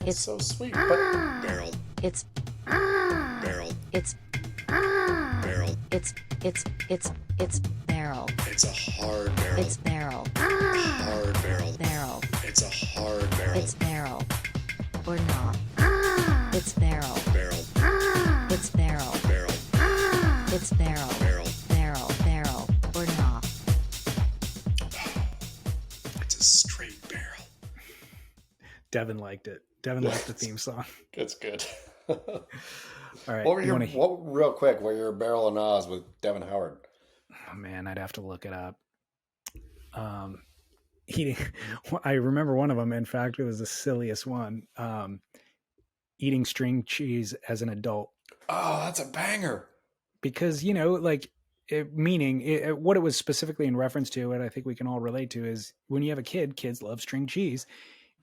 It's so sweet, but barrel. It's Barrel. it's Barrel. it's barrel. It's a hard barrel. It's barrel. Hard barrel. Barrel. It's a hard barrel. It's barrel. Or not. It's barrel. Barrel. It's barrel. Barrel. It's barrel. Barrel. Barrel. Or not. It's a straight barrel. Devin liked it. Devin liked the theme song. It's good. All right. What real quick, were your barrel and Oz with Devin Howard? Oh man, I'd have to look it up. Eating. I remember one of them. In fact, it was the silliest one. Eating string cheese as an adult. Oh, that's a banger. Because what it was specifically in reference to, and I think we can all relate to, is when you have a kid, kids love string cheese,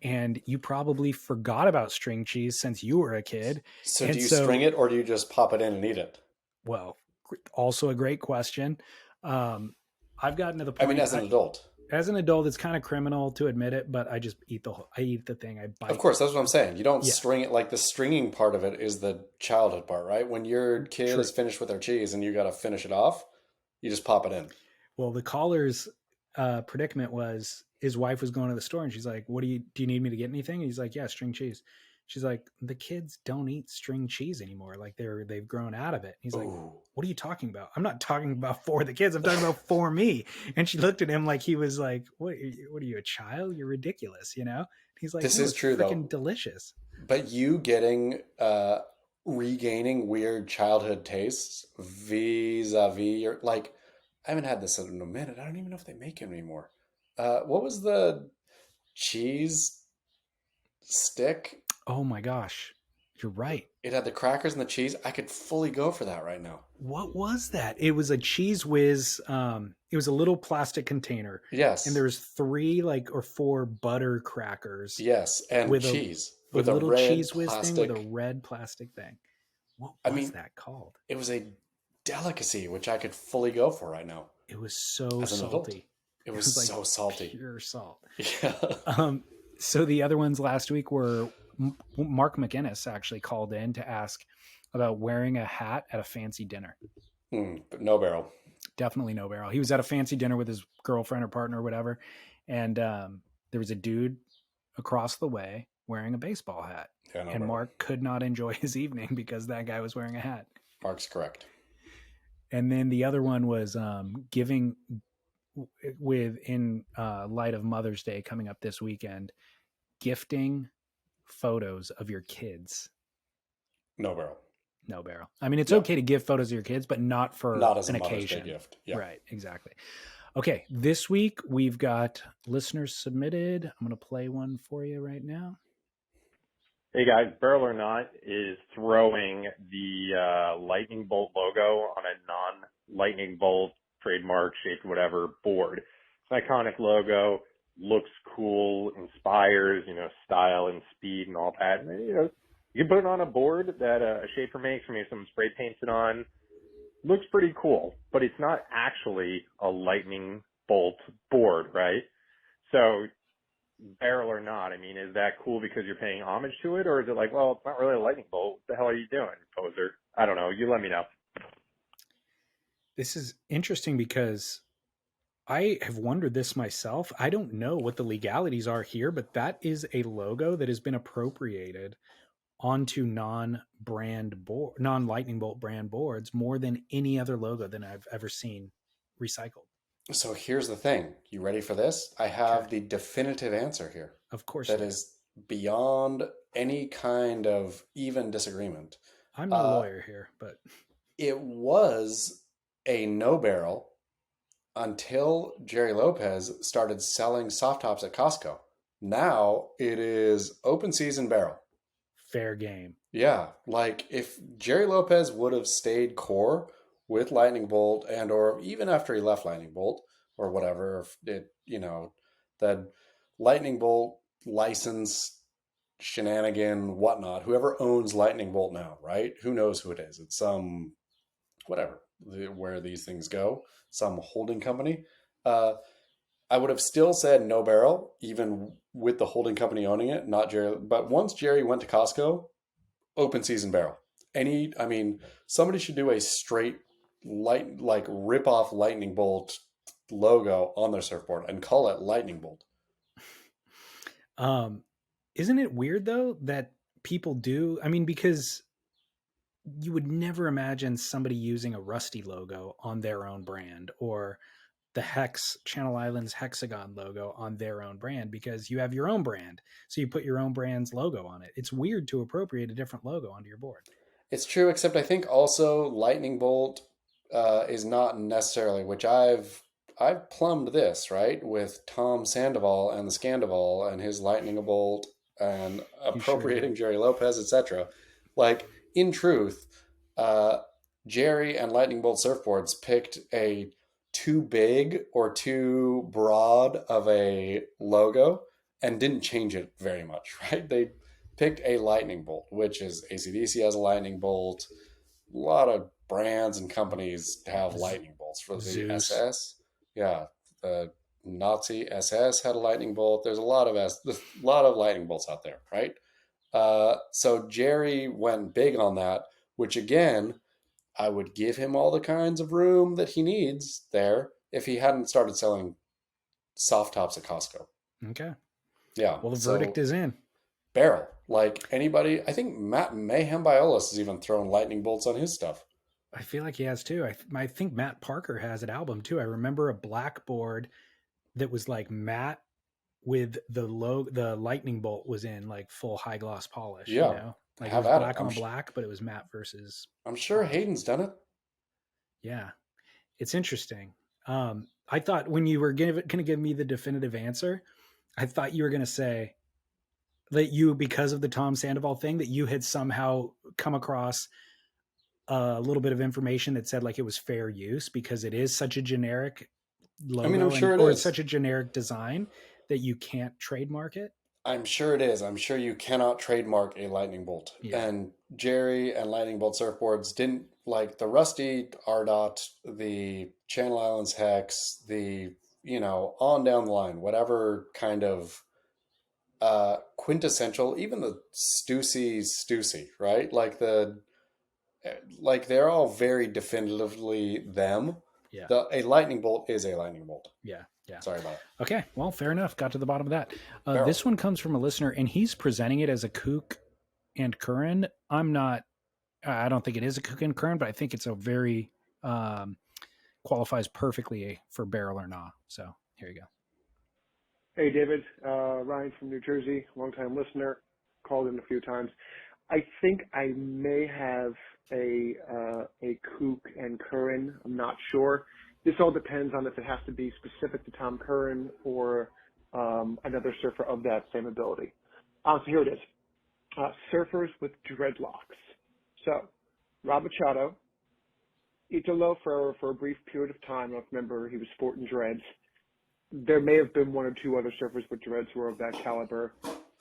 and you probably forgot about string cheese since you were a kid. So do you string it, or do you just pop it in and eat it? Well, also a great question. I've gotten to the point. I mean, as an adult. As an adult, it's kind of criminal to admit it, but I just eat the thing. I bite. Of course, that's what I'm saying. You don't string it. Like the stringing part of it is the childhood part, right? When your kid is finished with their cheese and you got to finish it off, you just pop it in. Well, the caller's predicament was his wife was going to the store and she's like, do you need me to get anything? And he's like, yeah, string cheese. She's like, the kids don't eat string cheese anymore. Like they've grown out of it. He's like, what are you talking about? I'm not talking about for the kids. I'm talking about for me. And she looked at him like he was like, what are you, a child? You're ridiculous. He's like, this is true though. Delicious. But you getting, regaining weird childhood tastes vis-a-vis your, like, I haven't had this in a minute. I don't even know if they make it anymore. What was the cheese stick? Oh my gosh. You're right. It had the crackers and the cheese. I could fully go for that right now. What was that? It was a Cheese Whiz. It was a little plastic container. Yes. And there was 3 or 4 butter crackers. Yes. And with cheese. With a little Cheese Whiz thing with a red plastic thing. What was that called? It was a delicacy, which I could fully go for right now. It was so salty. It was so salty. Pure salt. Yeah. So the other ones last week were Mark McInnes actually called in to ask about wearing a hat at a fancy dinner. But no barrel. Definitely no barrel. He was at a fancy dinner with his girlfriend or partner or whatever. And there was a dude across the way wearing a baseball hat. Yeah, no and barrel. Mark could not enjoy his evening because that guy was wearing a hat. Mark's correct. And then the other one was giving in light of Mother's Day coming up this weekend, gifting photos of your kids. No barrel. No barrel. I mean, it's okay to give photos of your kids, but not as an occasion. Gift. Yeah. Right. Exactly. Okay. This week we've got listeners submitted. I'm going to play one for you right now. Hey guys, Barrel or Not is throwing the lightning bolt logo on a non-lightning bolt trademark shaped whatever board. It's an iconic logo, looks cool, inspires, style and speed and all that. And, you can put it on a board that a shaper makes, or maybe someone spray paints it on. Looks pretty cool, but it's not actually a lightning bolt board, right? So Barrel or Not, I mean, is that cool because you're paying homage to it, or is it like, well, it's not really a lightning bolt. What the hell are you doing, poser? I don't know. You let me know. This is interesting because I have wondered this myself. I don't know what the legalities are here, but that is a logo that has been appropriated onto non-lightning bolt brand boards more than any other logo than I've ever seen recycled. So here's the thing. You ready for this? I have the definitive answer here. Of course. That is beyond any kind of even disagreement. I'm not a lawyer here, but it was a no barrel until Jerry Lopez started selling soft tops at Costco. Now it is open season barrel. Fair game. Yeah. Like if Jerry Lopez would have stayed core with Lightning Bolt or even after he left Lightning Bolt or whatever, if it, that Lightning Bolt license shenanigan, whatnot, whoever owns Lightning Bolt now, right? Who knows who it is? It's some, whatever, where these things go, some holding company. I would have still said no barrel, even with the holding company owning it, not Jerry. But once Jerry went to Costco, open season barrel. I mean, somebody should do a straight like rip off lightning bolt logo on their surfboard and call it lightning bolt. Isn't it weird though that people do? I mean, because you would never imagine somebody using a Rusty logo on their own brand, or the Channel Islands hexagon logo on their own brand, because you have your own brand. So you put your own brand's logo on it. It's weird to appropriate a different logo onto your board. It's true, except I think also lightning bolt is not necessarily, which I've plumbed this, right, with Tom Sandoval and the Scandival and his lightning bolt and appropriating Jerry Lopez, etc. Like, in truth, Jerry and Lightning Bolt Surfboards picked a too big or too broad of a logo and didn't change it very much, right? They picked a lightning bolt, which is AC/DC has a lightning bolt. A lot of brands and companies have lightning bolts for the Zeus. SS. Yeah, the Nazi SS had a lightning bolt. There's a lot of lightning bolts out there, right? So Jerry went big on that, which again, I would give him all the kinds of room that he needs there if he hadn't started selling soft tops at Costco. Okay. Yeah. Well, the verdict is in. Barrel. Like anybody, I think Matt Mayhem Biolos has even thrown lightning bolts on his stuff. I feel like he has too. I think Matt Parker has an album too. I remember a blackboard that was like matte with the lightning bolt was in like full high gloss polish. Yeah. You know? Like it was black on black, but it was matte versus. I'm sure Hayden's done it. Yeah. It's interesting. I thought when you were going to give me the definitive answer, I thought you were going to say that you, because of the Tom Sandoval thing, that you had somehow come across a little bit of information that said like it was fair use because it is such a generic logo. I mean, I'm sure or it's such a generic design that you can't trademark it. I'm sure it is. I'm sure you cannot trademark a lightning bolt. Yeah. And Jerry and Lightning Bolt Surfboards didn't, like the Rusty RDOT, the Channel Islands Hex, the, on down the line, whatever kind of quintessential, even the Stussy, right? Like they're all very definitively them. Yeah. A lightning bolt is a lightning bolt. Yeah. Yeah. Sorry about it. Okay. Well, fair enough. Got to the bottom of that. This one comes from a listener and he's presenting it as a kook and Curran. I don't think it is a kook and Curran, but I think it's a very, qualifies perfectly for barrel or nah. So here you go. Hey, David. Ryan from New Jersey, longtime listener, called in a few times. I think I may have a kook and Curran. I'm not sure. This all depends on if it has to be specific to Tom Curran or another surfer of that same ability. So here it is. Surfers with dreadlocks. So, Rob Machado, Italo for a brief period of time. I don't remember, he was sporting dreads. There may have been one or two other surfers with dreads who were of that caliber.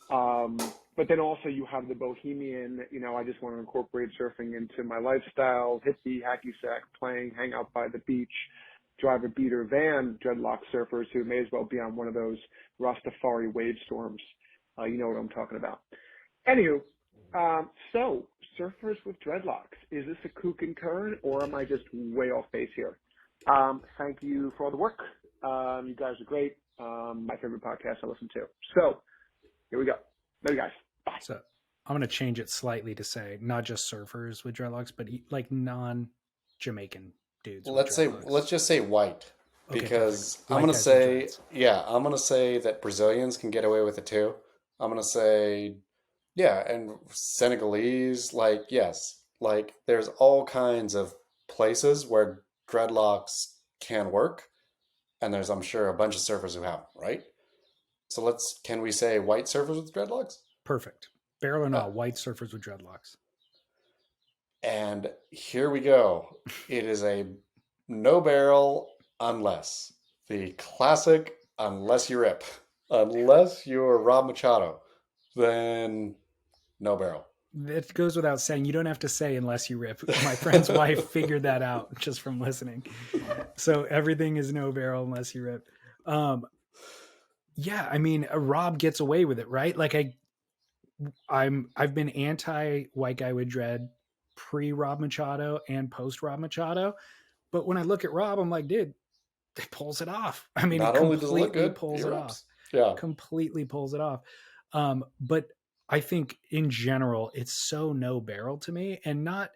But then also you have the bohemian, I just want to incorporate surfing into my lifestyle, hippie, hacky sack, playing, hang out by the beach, drive a beater van, dreadlock surfers who may as well be on one of those Rastafari wave storms. You know what I'm talking about. Anywho, so surfers with dreadlocks, is this a kook and Curran or am I just way off base here? Thank you for all the work. You guys are great. My favorite podcast I listen to. So here we go. Love you guys. Bye. So I'm going to change it slightly to say not just surfers with dreadlocks, but like non-Jamaican dudes. Let's just say white, because I'm going to say, I'm going to say that Brazilians can get away with it too. I'm going to say, and Senegalese, yes, there's all kinds of places where dreadlocks can work. And there's, I'm sure, a bunch of surfers who have, right? So can we say white surfers with dreadlocks? Perfect. Barrel or not, white surfers with dreadlocks. And here we go. It is a no barrel unless. The classic unless you rip. Unless you're Rob Machado, then no barrel. It goes without saying. You don't have to say unless you rip. My friend's wife figured that out just from listening. So everything is no barrel unless you rip. Yeah, I mean, Rob gets away with it, right? Like I've been anti white guy with dread pre Rob Machado and post Rob Machado, but when I look at Rob, I'm like, dude, he pulls it off. I mean, he Not only does it look completely good, pulls he it off. rips. Yeah. Completely pulls it off. But I think in general, it's so no barrel to me, and not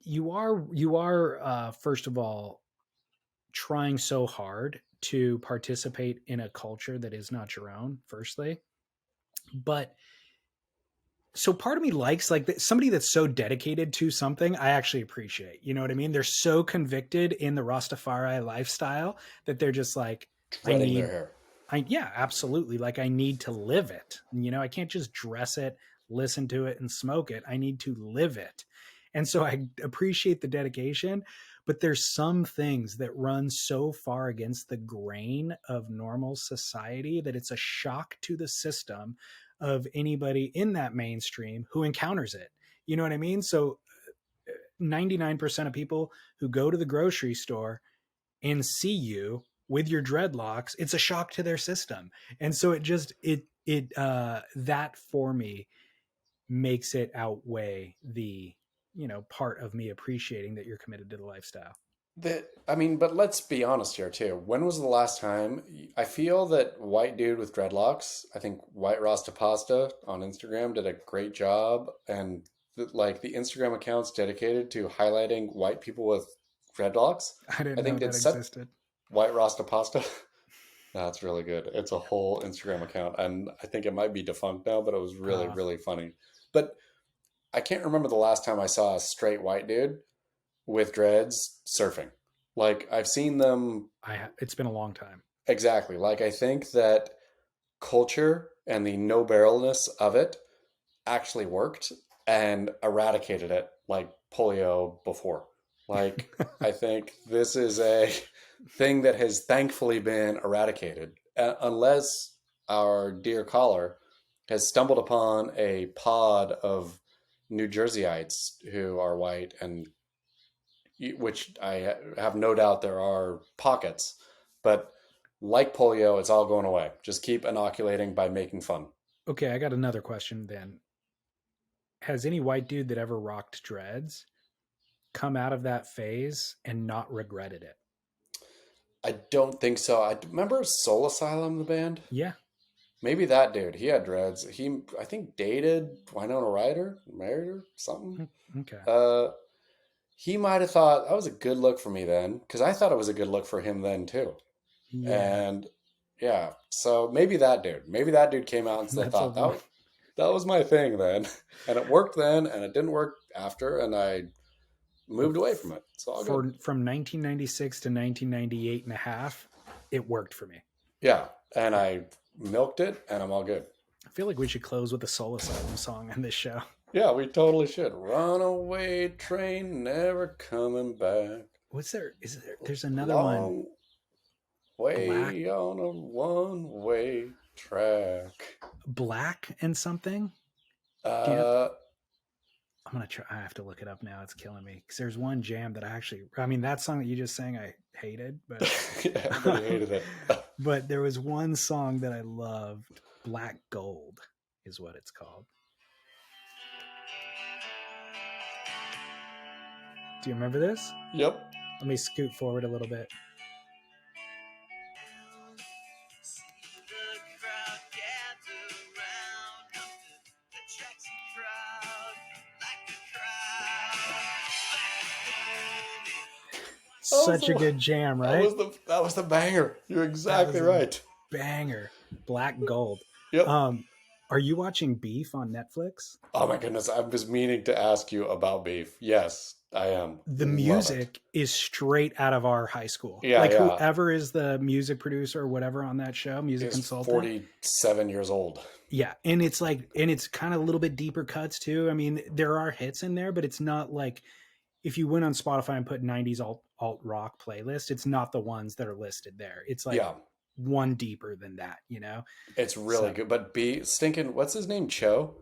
you are first of all trying so hard to participate in a culture that is not your own. Firstly, but so part of me likes like somebody that's so dedicated to something I actually appreciate, you know what I mean? They're so convicted in the Rastafari lifestyle that they're just like, i Dreading their need hair. yeah, absolutely, like I need to live it, you know, I can't just dress it, listen to it and smoke it, I need to live it. And so I appreciate the dedication, but there's some things that run so far against the grain of normal society that it's a shock to the system of anybody in that mainstream who encounters it. You know what I mean? So 99% of people who go to the grocery store and see you with your dreadlocks, it's a shock to their system. And so it that for me makes it outweigh the, you know, part of me appreciating that you're committed to the lifestyle. That I mean, but let's be honest here too. When was the last time I feel that white dude with dreadlocks, I think White Rasta Pasta on Instagram did a great job, and like the Instagram accounts dedicated to highlighting white people with dreadlocks, I didn't I know think did that set existed. White Rasta Pasta. That's really good. It's a whole Instagram account, and I think it might be defunct now, but it was really, uh, really funny. But I can't remember the last time I saw a straight white dude with dreads surfing. Like I've seen them it's been a long time. exactly. Like I think that culture and the no barrelness of it actually worked and eradicated it like polio before. Like I think this is a thing that has thankfully been eradicated, unless our dear caller has stumbled upon a pod of New Jerseyites who are white, and which I have no doubt there are pockets, but like polio, it's all going away. Just keep inoculating by making fun. Okay, I got another question then. Has any white dude that ever rocked dreads come out of that phase and not regretted it? I don't think so. I remember Soul Asylum, the band. Yeah. Maybe that dude. He had dreads. He, I think, dated Winona Ryder, married her, something. Okay. Uh, he might have thought that was a good look for me then, because I thought it was a good look for him then too. Yeah. And yeah, so maybe that dude. Maybe that dude came out and That's a thought that was my thing then, and it worked then, and it didn't work after, and I moved away from it. It's all good. from 1996 to 1998 and a half, it worked for me. Yeah, and I milked it, and I'm all good. I feel like we should close with a Soul Asylum song on this show. Yeah, we totally should. Runaway train, never coming back. What's there? Is there? There's another Long one. way Black. on a one-way track. Black and something. Uh, I'm gonna try. I have to look it up now. It's killing me because there's one jam that I mean, that song that you just sang, I hated, but yeah, everybody hated it. but there was one song that I loved. Black Gold is what it's called. Do you remember this? Yep. Let me scoot forward a little bit. Such a good jam, right? That was the banger. You're exactly right. Banger. Black Gold. Yep. Are you watching Beef on Netflix? Oh my goodness, I was meaning to ask you about Beef. Yes, I am. The music is straight out of our high school. Yeah, like yeah. whoever is the music producer or whatever on that show, music consultant. 47 years old. Yeah, and it's kind of a little bit deeper cuts too. I mean, there are hits in there, but it's not like if you went on Spotify and put 90s alt rock playlist, it's not the ones that are listed there. It's like one deeper than that, you know? It's really good. But what's his name? Cho?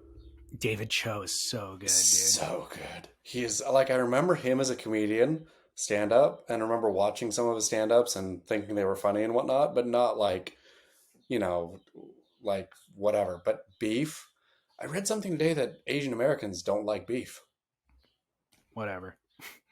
David Cho is so good, dude. So good. He is, like, I remember him as a comedian, stand up and remember watching some of his stand ups and thinking they were funny and whatnot, but not like, you know, like whatever. But beef, I read something today that Asian Americans don't like beef. Whatever.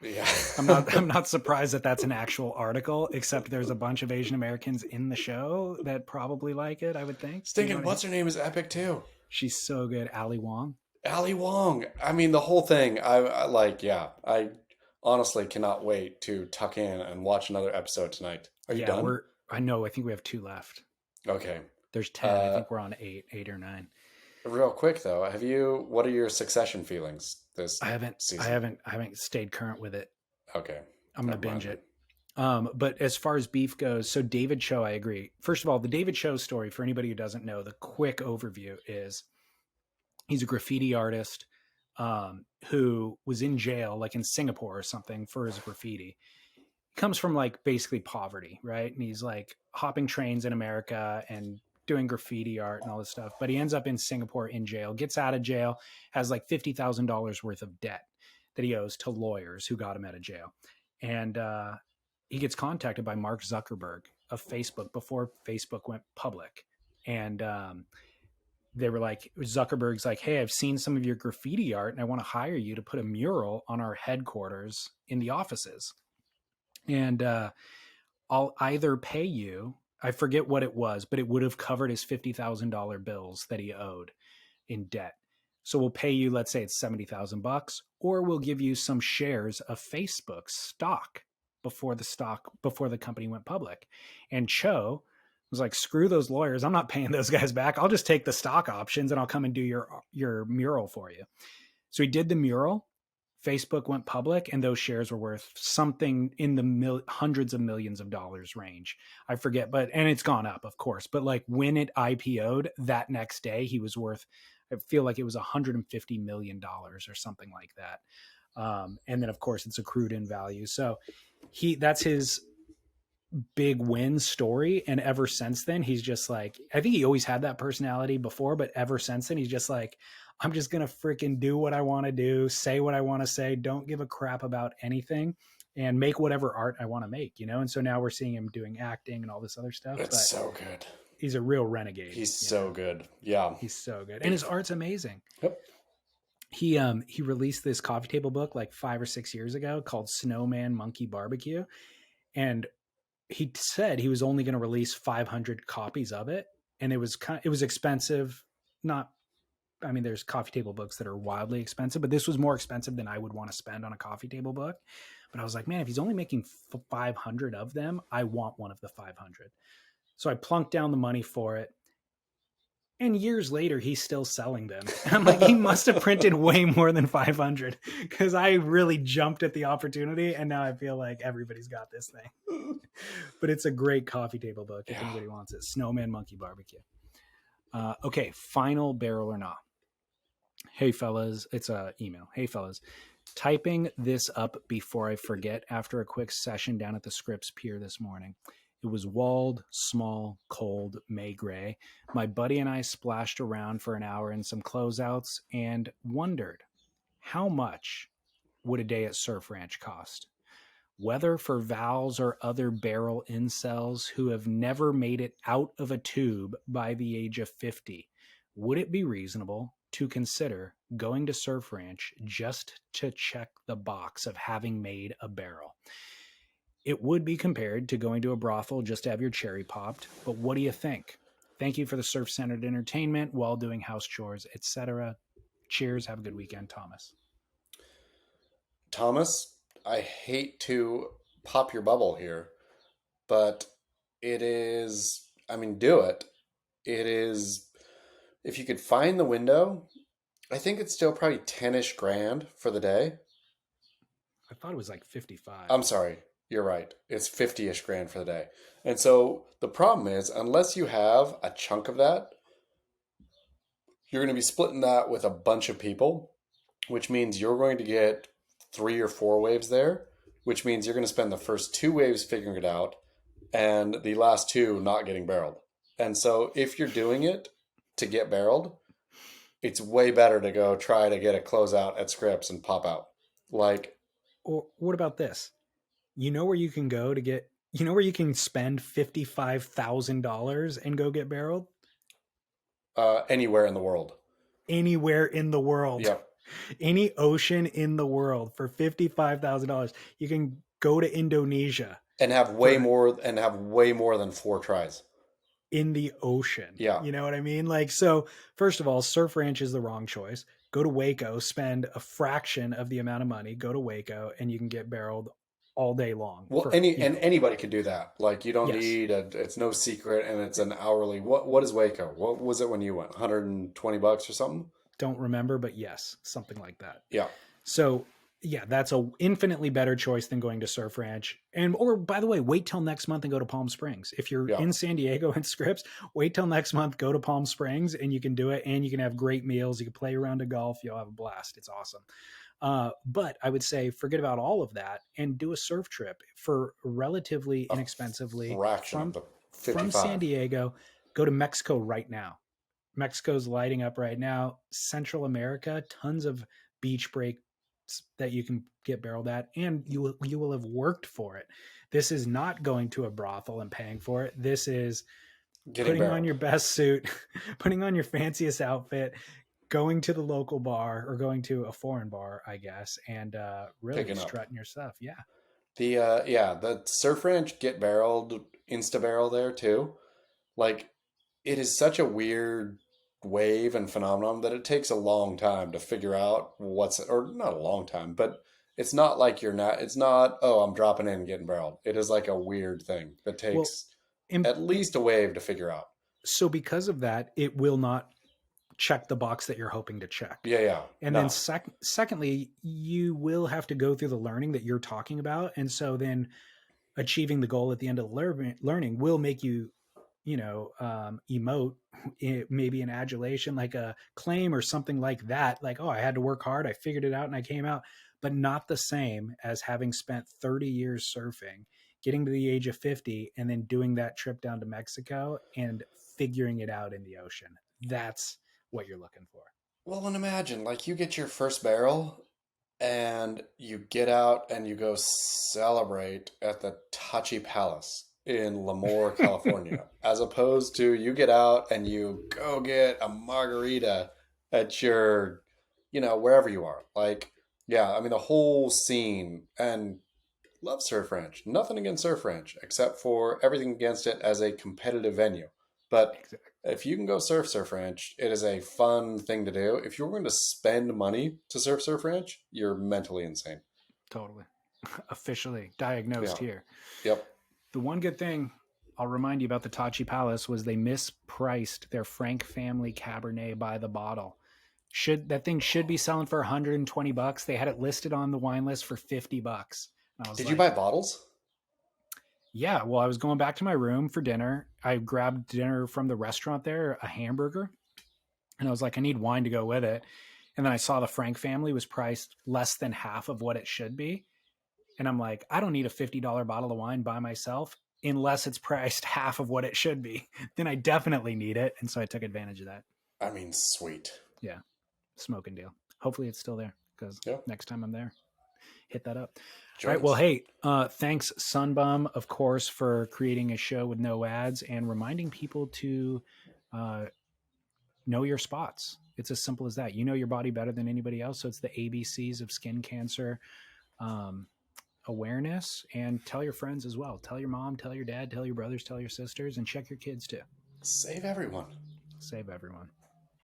Yeah. I'm not surprised that that's an actual article, except there's a bunch of Asian Americans in the show that probably like it, I would think. Thinking, what's her name is epic too. She's so good. Ali Wong. Ali Wong. I mean, the whole thing. I like. Yeah, I honestly cannot wait to tuck in and watch another episode tonight. Are you done? I know. I think we have 2 left. Okay. There's 10. I think we're on 8 or 9. Real quick though, what are your Succession feelings this season? I haven't stayed current with it. Okay. I'm gonna binge it. But as far as beef goes, so David Cho, I agree. First of all, the David Cho story, for anybody who doesn't know, the quick overview is he's a graffiti artist who was in jail, like in Singapore or something, for his graffiti. He comes from like basically poverty, right? And he's like hopping trains in America and doing graffiti art and all this stuff. But he ends up in Singapore in jail, gets out of jail, has like $50,000 worth of debt that he owes to lawyers who got him out of jail. And he gets contacted by Mark Zuckerberg of Facebook before Facebook went public. And they were like, Zuckerberg's like, hey, I've seen some of your graffiti art and I want to hire you to put a mural on our headquarters in the offices. And I'll either pay you, I forget what it was, but it would have covered his $50,000 bills that he owed in debt. So we'll pay you, let's say it's $70,000, or we'll give you some shares of Facebook stock before the company went public. And Cho was like, screw those lawyers. I'm not paying those guys back. I'll just take the stock options and I'll come and do your mural for you. So he did the mural. Facebook went public and those shares were worth something in the hundreds of millions of dollars range. I forget, and it's gone up, of course. But like when it IPO'd that next day, he was worth, I feel like it was $150 million or something like that. And then of course it's accrued in value. So that's his big win story. And ever since then, he's just like, I think he always had that personality before, but ever since then, he's just like, I'm just going to freaking do what I want to do, say what I want to say, don't give a crap about anything, and make whatever art I want to make, you know? And so now we're seeing him doing acting and all this other stuff. It's so good. He's a real renegade. He's so good. Yeah. He's so good. And his art's amazing. Yep. He released this coffee table book like 5 or 6 years ago called Snowman Monkey Barbecue. And he said he was only going to release 500 copies of it. And it was expensive. There's coffee table books that are wildly expensive, but this was more expensive than I would want to spend on a coffee table book. But I was like, man, if he's only making 500 of them, I want one of the 500. So I plunked down the money for it. And years later, he's still selling them. And I'm like, he must have printed way more than 500 because I really jumped at the opportunity. And now I feel like everybody's got this thing. But it's a great coffee table book if anybody wants it. Snowman Monkey Barbecue. Okay, final barrel or not. Hey, fellas. It's a email. Hey, fellas. Typing this up before I forget after a quick session down at the Scripps Pier this morning. It was walled, small, cold, May gray. My buddy and I splashed around for an hour in some closeouts and wondered how much would a day at Surf Ranch cost? Whether for Vals or other barrel incels who have never made it out of a tube by the age of 50, would it be reasonable to consider going to Surf Ranch just to check the box of having made a barrel? It would be compared to going to a brothel just to have your cherry popped, but what do you think? Thank you for the surf-centered entertainment while doing house chores, etc. Cheers. Have a good weekend, Thomas. Thomas, I hate to pop your bubble here, but it is, do it. It is, if you could find the window, I think it's still probably 10-ish grand for the day. I thought it was like 55. I'm sorry. You're right. It's 50-ish grand for the day. And so the problem is, unless you have a chunk of that, you're going to be splitting that with a bunch of people, which means you're going to get 3 or 4 waves there, which means you're going to spend the first 2 waves figuring it out and the last 2 not getting barreled. And so if you're doing it to get barreled, it's way better to go try to get a closeout at Scripps and pop out. Or what about this? You know where you can go to get, you know where you can spend $55,000 and go get barreled? Anywhere in the world. Anywhere in the world. Yep. Any ocean in the world for $55,000. You can go to Indonesia And have for way more than 4 tries. in the ocean. Yeah. You know what I mean? Like, so first of all, Surf Ranch is the wrong choice. Go to Waco, spend a fraction of the amount of money, go to Waco, and you can get barreled all day long. Well, For, anybody can do that. Like you don't yes. need it's no secret, and it's an hourly. What is Waco? What was it when you went? $120 or something? Don't remember, but yes, something like that. Yeah. So yeah, that's a infinitely better choice than going to Surf Ranch. And or by the way, wait till next month and go to Palm Springs. If you're in San Diego and Scripps, wait till next month, go to Palm Springs, and you can do it. And you can have great meals. You can play around a golf. You'll have a blast. It's awesome. But I would say forget about all of that and do a surf trip for relatively inexpensively from San Diego. Go to Mexico right now. Mexico's lighting up right now. Central America, tons of beach breaks that you can get barreled at, and you will have worked for it. This is not going to a brothel and paying for it. This is putting on your best suit, putting on your fanciest outfit, going to the local bar or going to a foreign bar, I guess, and really strutting your stuff. Yeah. The Surf Ranch get barreled, insta barrel there too. Like it is such a weird wave and phenomenon that it takes a long time to figure out or not a long time, but it's not like it's not, oh, I'm dropping in and getting barreled. It is like a weird thing that takes at least a wave to figure out. So because of that, it will not check the box that you're hoping to check. Yeah. And then secondly, you will have to go through the learning that you're talking about. And so then achieving the goal at the end of the learning will make you, emote maybe an adulation, like a claim or something like that. Like, oh, I had to work hard. I figured it out and I came out, but not the same as having spent 30 years surfing, getting to the age of 50 and then doing that trip down to Mexico and figuring it out in the ocean. That's what you're looking for. Well, and imagine like you get your first barrel and you get out and you go celebrate at the Tachi Palace in Lemoore, California, as opposed to you get out and you go get a margarita at your, wherever you are. Like, yeah, I mean, the whole scene, and love Surf Ranch. Nothing against Surf Ranch, except for everything against it as a competitive venue. But if you can go Surf Ranch, it is a fun thing to do. If you're going to spend money to Surf Ranch, you're mentally insane. Totally. Officially diagnosed here. Yep. The one good thing I'll remind you about the Tachi Palace was they mispriced their Frank family Cabernet by the bottle. That thing should be selling for $120. They had it listed on the wine list for $50. Did you buy bottles? Yeah. Well, I was going back to my room for dinner. I grabbed dinner from the restaurant there, a hamburger. And I was like, I need wine to go with it. And then I saw the Frank family was priced less than half of what it should be. And I'm like, I don't need a $50 bottle of wine by myself unless it's priced half of what it should be. Then I definitely need it. And so I took advantage of that. I mean, sweet. Yeah. Smoking deal. Hopefully it's still there because next time I'm there, hit that up. All right. Well, hey, thanks Sunbum, of course, for creating a show with no ads and reminding people to know your spots. It's as simple as that. You know your body better than anybody else. So it's the ABCs of skin cancer awareness, and tell your friends as well. Tell your mom, tell your dad, tell your brothers, tell your sisters, and check your kids too. Save everyone. Save everyone.